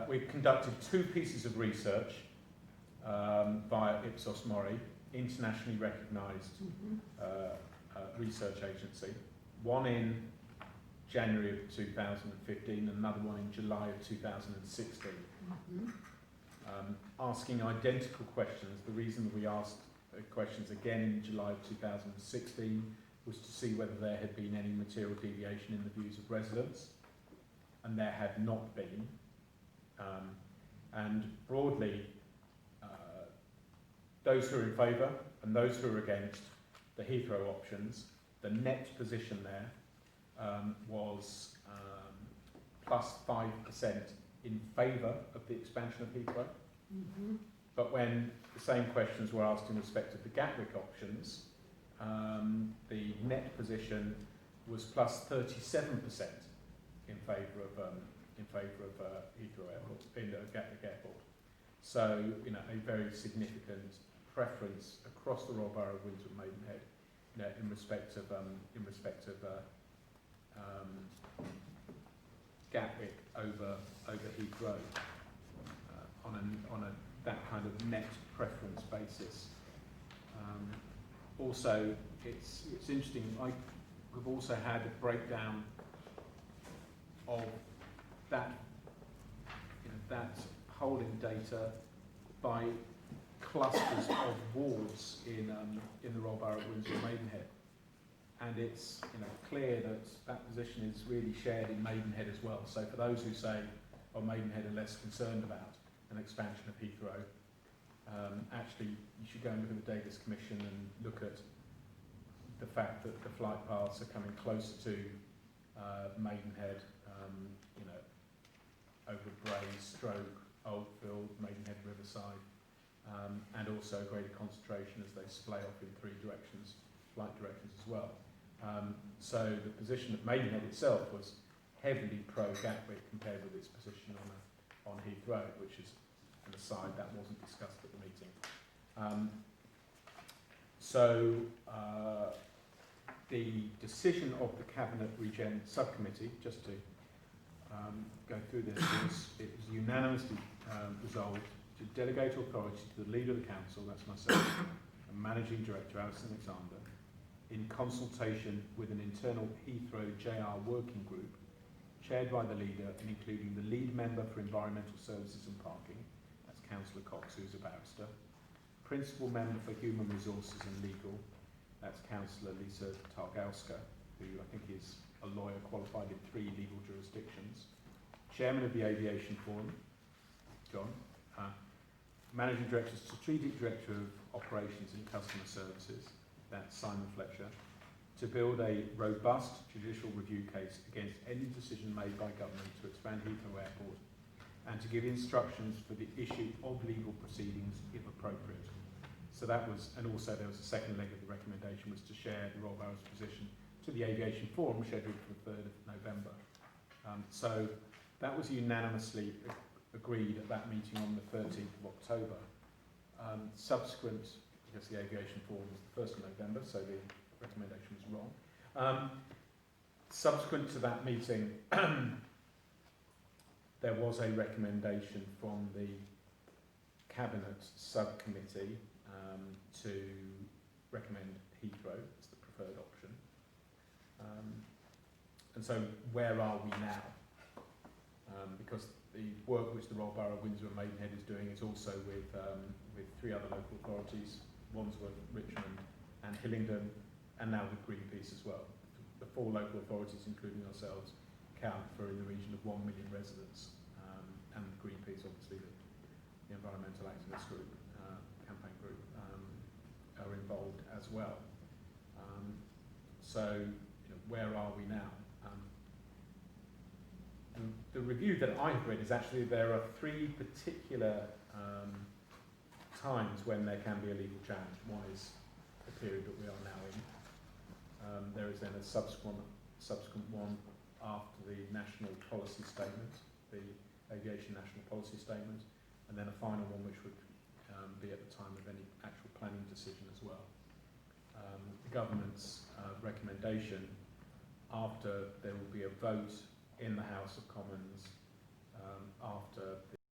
we've conducted 2 pieces of research via Ipsos Mori, internationally recognised research agency. One in January of 2015 and another one in July of 2016. Asking identical questions. The reason that we asked questions again in July of 2016 was to see whether there had been any material deviation in the views of residents, and there had not been. And broadly, those who are in favour and those who are against the Heathrow options, the net position there was plus 5% in favour of the expansion of Heathrow. But when the same questions were asked in respect of the Gatwick options, the net position was plus 37% in favour of Heathrow Airport, in Gatwick Airport. So, you know, a very significant preference across the Royal Borough of Windsor and Maidenhead, you know, in respect of Gatwick over Heathrow on a that kind of net preference basis. Also, it's interesting. We've also had a breakdown of that, you know, that polling data by clusters of wards in the Royal Borough of Windsor and Maidenhead, and it's, you know, clear that that position is really shared in Maidenhead as well. So for those who say, "Oh, Maidenhead are less concerned about an expansion of Heathrow," actually you should go and look at the Davis Commission and look at the fact that the flight paths are coming closer to Maidenhead, you know, over Bray, Stroke, Oldfield, Maidenhead, Riverside, and also a greater concentration as they splay off in 3 directions, flight directions as well. So the position of Maidenhead itself was heavily pro-Gatwick compared with its position on Heathrow, which is an aside that wasn't discussed at the meeting. The decision of the Cabinet Regen Subcommittee, just to go through this, it was unanimously resolved to delegate authority to the Leader of the Council, that's myself, and Managing Director Alison Alexander, in consultation with an internal Heathrow JR working group, chaired by the Leader and including the lead member for Environmental Services and Parking, that's Councillor Cox, who's a barrister, principal member for Human Resources and Legal, that's Councillor Lisa Targowska, who I think is a lawyer qualified in 3 legal jurisdictions, Chairman of the Aviation Forum, John, Managing Director, Strategic Director of Operations and Customer Services, that's Simon Fletcher, to build a robust judicial review case against any decision made by government to expand Heathrow Airport, and to give instructions for the issue of legal proceedings if appropriate. So that was, and also there was a second leg of the recommendation, was to share the Royal Borough's position to the Aviation Forum scheduled for the 3rd of November. So that was unanimously agreed at that meeting on the 13th of October. Subsequent, because the Aviation Forum was the 1st of November, so the recommendation was wrong. Subsequent to that meeting, there was a recommendation from the Cabinet Subcommittee to recommend Heathrow as the preferred option. And so where are we now? Because the work which the Royal Borough of Windsor and Maidenhead is doing is also with 3 other local authorities, Wandsworth, Richmond and Hillingdon, and now with Greenpeace as well. The 4 local authorities, including ourselves, count for in the region of 1 million residents, and Greenpeace, obviously, the environmental activist group, campaign group, are involved as well. So, you know, where are we now? The review that I've read is actually there are 3 particular times when there can be a legal challenge. One is the period that we are now in. There is then a subsequent one after the national policy statement, the Aviation National Policy Statement, and then a final one which would be at the time of any actual planning decision as well. The government's recommendation, after there will be a vote in the House of Commons, after